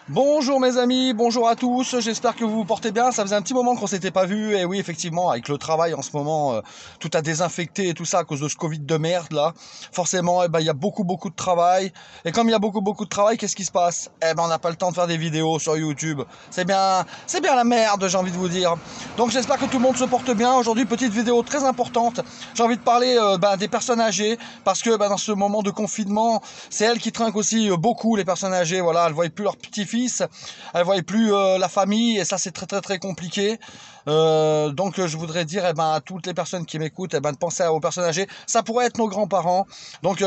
Bonjour mes amis, bonjour à tous, j'espère que vous vous portez bien, ça faisait un petit moment qu'on s'était pas vu, et oui effectivement avec le travail en ce moment, tout a désinfecté et tout ça à cause de ce Covid de merde là, forcément il y a beaucoup de travail, et comme il y a beaucoup de travail, qu'est-ce qui se passe? On n'a pas le temps de faire des vidéos sur YouTube, c'est bien la merde j'ai envie de vous dire. Donc j'espère que tout le monde se porte bien. Aujourd'hui petite vidéo très importante, j'ai envie de parler des personnes âgées, parce que dans ce moment de confinement, c'est elles qui trinquent aussi beaucoup, les personnes âgées, voilà, elles voient plus leur petit-fils, elle voyait plus la famille, et ça c'est très compliqué. Donc je voudrais dire à toutes les personnes qui m'écoutent de penser aux personnes âgées, ça pourrait être nos grands-parents. Donc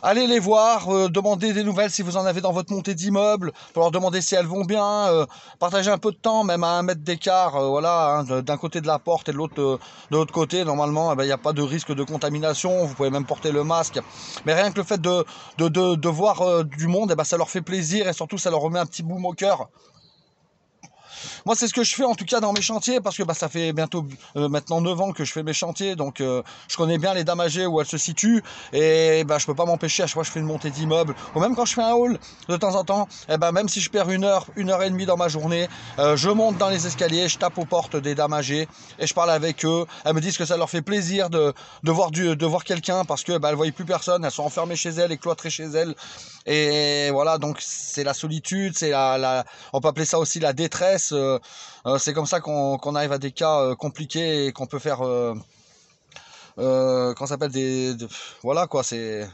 allez les voir, demandez des nouvelles si vous en avez dans votre montée d'immeuble, pour leur demander si elles vont bien, partagez un peu de temps, même à 1 mètre d'écart, voilà, hein, d'un côté de la porte et de l'autre côté. Normalement il n'y a pas de risque de contamination, vous pouvez même porter le masque, mais rien que le fait de voir du monde, ça leur fait plaisir, et surtout ça leur remet un petit baume au cœur. Moi, c'est ce que je fais en tout cas dans mes chantiers, parce que ça fait bientôt maintenant 9 ans que je fais mes chantiers, donc je connais bien les dames âgées où elles se situent, et je peux pas m'empêcher, à chaque fois que je fais une montée d'immeuble, ou même quand je fais un hall de temps en temps, même si je perds une heure et demie dans ma journée, je monte dans les escaliers, je tape aux portes des dames âgées, et je parle avec eux. Elles me disent que ça leur fait plaisir de voir quelqu'un, parce que elles voient plus personne, elles sont enfermées chez elles, cloîtrées chez elles, et voilà, donc c'est la solitude, c'est on peut appeler ça aussi la détresse. C'est comme ça qu'on arrive à des cas compliqués, et qu'on peut faire, qu'on s'appelle voilà quoi, c'est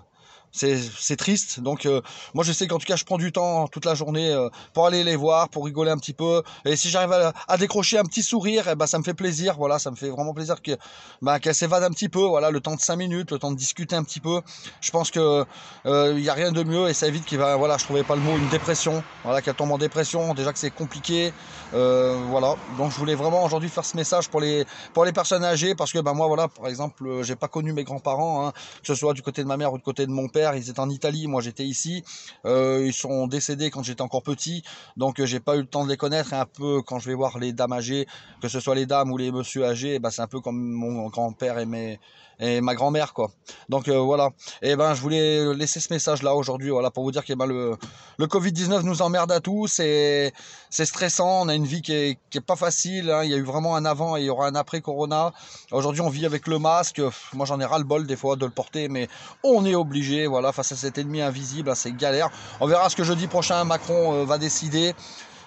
triste. Donc moi je sais qu'en tout cas je prends du temps toute la journée pour aller les voir, pour rigoler un petit peu, et si j'arrive à décrocher un petit sourire, ça me fait plaisir. Voilà, ça me fait vraiment plaisir qu'elle s'évade un petit peu, voilà, le temps de 5 minutes, le temps de discuter un petit peu. Je pense que il y a rien de mieux, et ça évite voilà, je trouvais pas le mot, une dépression, voilà, qu'elle tombe en dépression, déjà que c'est compliqué. Voilà, donc je voulais vraiment aujourd'hui faire ce message pour les personnes âgées, parce que moi voilà, par exemple, j'ai pas connu mes grands-parents, hein, que ce soit du côté de ma mère ou du côté de mon père. Ils étaient en Italie, moi j'étais ici. Ils sont décédés quand j'étais encore petit, donc j'ai pas eu le temps de les connaître. Et un peu quand je vais voir les dames âgées, que ce soit les dames ou les messieurs âgés, c'est un peu comme mon grand-père et ma grand-mère quoi. Donc voilà. Et je voulais laisser ce message là aujourd'hui, voilà, pour vous dire que le Covid-19 nous emmerde à tous, et c'est stressant. On a une vie qui est pas facile, hein. Il y a eu vraiment un avant et il y aura un après Corona. Aujourd'hui on vit avec le masque. Moi j'en ai ras le bol des fois de le porter, mais on est obligé, voilà, face à cet ennemi invisible, c'est galère. On verra ce que jeudi prochain Macron va décider.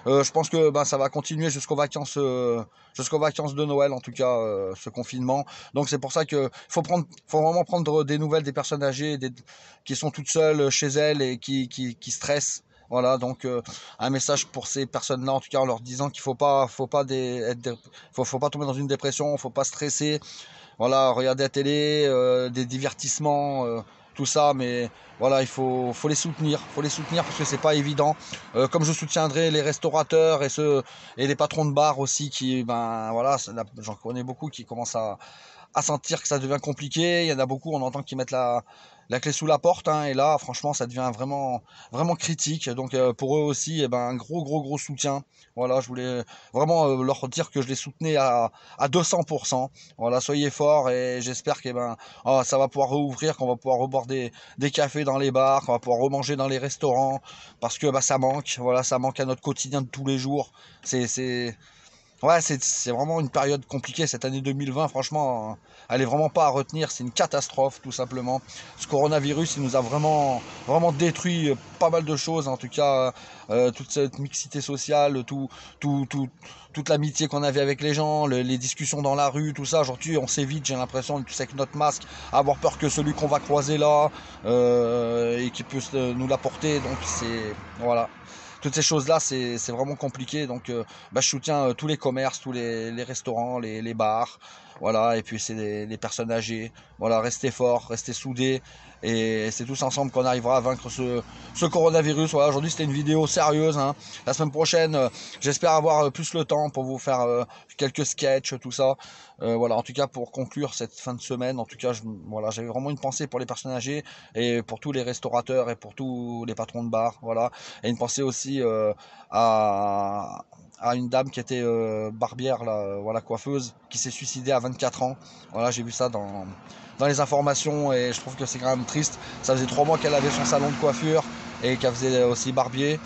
Je pense que ça va continuer jusqu'aux vacances de Noël, en tout cas, ce confinement. Donc c'est pour ça que faut vraiment prendre des nouvelles des personnes âgées, qui sont toutes seules chez elles et qui stressent. Voilà, donc un message pour ces personnes-là, en tout cas, en leur disant qu'il faut pas tomber dans une dépression, faut pas stresser. Voilà, regarder la télé, des divertissements, tout ça, mais voilà, faut les soutenir, parce que c'est pas évident. Comme je soutiendrai les restaurateurs et les patrons de bar aussi, qui, voilà, j'en connais beaucoup qui commencent à sentir que ça devient compliqué. Il y en a beaucoup, on entend qu'ils mettent la clé sous la porte, hein, et là, franchement, ça devient vraiment critique. Donc pour eux aussi, un gros soutien. Voilà, je voulais vraiment leur dire que je les soutenais à 200%. Voilà, soyez forts, et j'espère que ça va pouvoir rouvrir, qu'on va pouvoir reboire des cafés dans les bars, qu'on va pouvoir remanger dans les restaurants, parce que ça manque. Voilà, ça manque à notre quotidien de tous les jours. Ouais, c'est vraiment une période compliquée cette année 2020, franchement, elle est vraiment pas à retenir, c'est une catastrophe tout simplement. Ce coronavirus, il nous a vraiment détruit pas mal de choses, en tout cas, toute cette mixité sociale, toute l'amitié qu'on avait avec les gens, les discussions dans la rue, tout ça. Aujourd'hui, on s'évite, j'ai l'impression, tous avec notre masque, à avoir peur que celui qu'on va croiser là, et qui peut nous l'apporter, donc voilà. Toutes ces choses-là, c'est vraiment compliqué. Donc, je soutiens tous les commerces, tous les restaurants, les bars. Voilà, et puis c'est les personnes âgées. Voilà, restez forts, restez soudés. Et c'est tous ensemble qu'on arrivera à vaincre ce coronavirus. Voilà, aujourd'hui c'était une vidéo sérieuse, hein. La semaine prochaine, j'espère avoir plus le temps pour vous faire quelques sketchs, tout ça. Voilà, en tout cas pour conclure cette fin de semaine, en tout cas, voilà, j'avais vraiment une pensée pour les personnes âgées, et pour tous les restaurateurs, et pour tous les patrons de bar. Voilà, et une pensée aussi à une dame qui était barbière, là, voilà, coiffeuse, qui s'est suicidée à 24 ans. Voilà, j'ai vu ça dans les informations, et je trouve que c'est quand même triste. Ça faisait 3 mois qu'elle avait son salon de coiffure, et qu'elle faisait aussi barbier.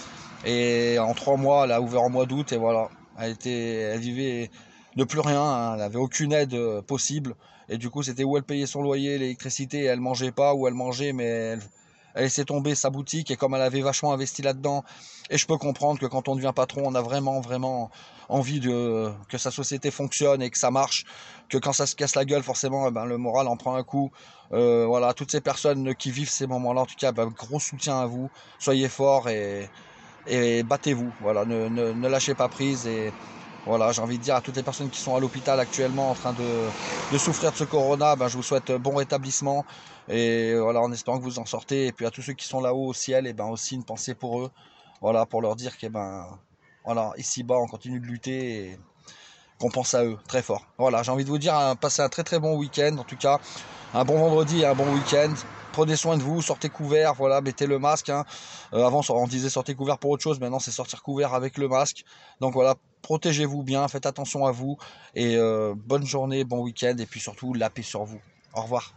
Et en 3 mois, elle a ouvert en mois d'août et voilà. Elle vivait de plus rien, hein. Elle n'avait aucune aide possible. Et du coup, c'était où elle payait son loyer, l'électricité, elle mangeait pas, ou elle mangeait, mais elle laissait tomber sa boutique. Et comme elle avait vachement investi là-dedans, et je peux comprendre que quand on devient patron, on a vraiment, vraiment envie que sa société fonctionne et que ça marche. Que quand ça se casse la gueule, forcément, eh ben, le moral en prend un coup. Voilà, toutes ces personnes qui vivent ces moments-là, en tout cas, ben, gros soutien à vous. Soyez forts et battez-vous. Voilà, ne lâchez pas prise. Et voilà, j'ai envie de dire à toutes les personnes qui sont à l'hôpital actuellement en train de souffrir de ce corona, ben, je vous souhaite bon rétablissement. Et voilà, en espérant que vous en sortez. Et puis à tous ceux qui sont là-haut au ciel, et ben aussi une pensée pour eux. Voilà, pour leur dire que ben voilà, ici-bas, on continue de lutter et qu'on pense à eux très fort. Voilà, j'ai envie de vous dire, passez un très très bon week-end. En tout cas, un bon vendredi et un bon week-end. Prenez soin de vous, sortez couvert, voilà, mettez le masque, hein. Avant, on disait sortez couvert pour autre chose, maintenant c'est sortir couvert avec le masque. Donc voilà, protégez-vous bien, faites attention à vous. Et bonne journée, bon week-end, et puis surtout la paix sur vous. Au revoir.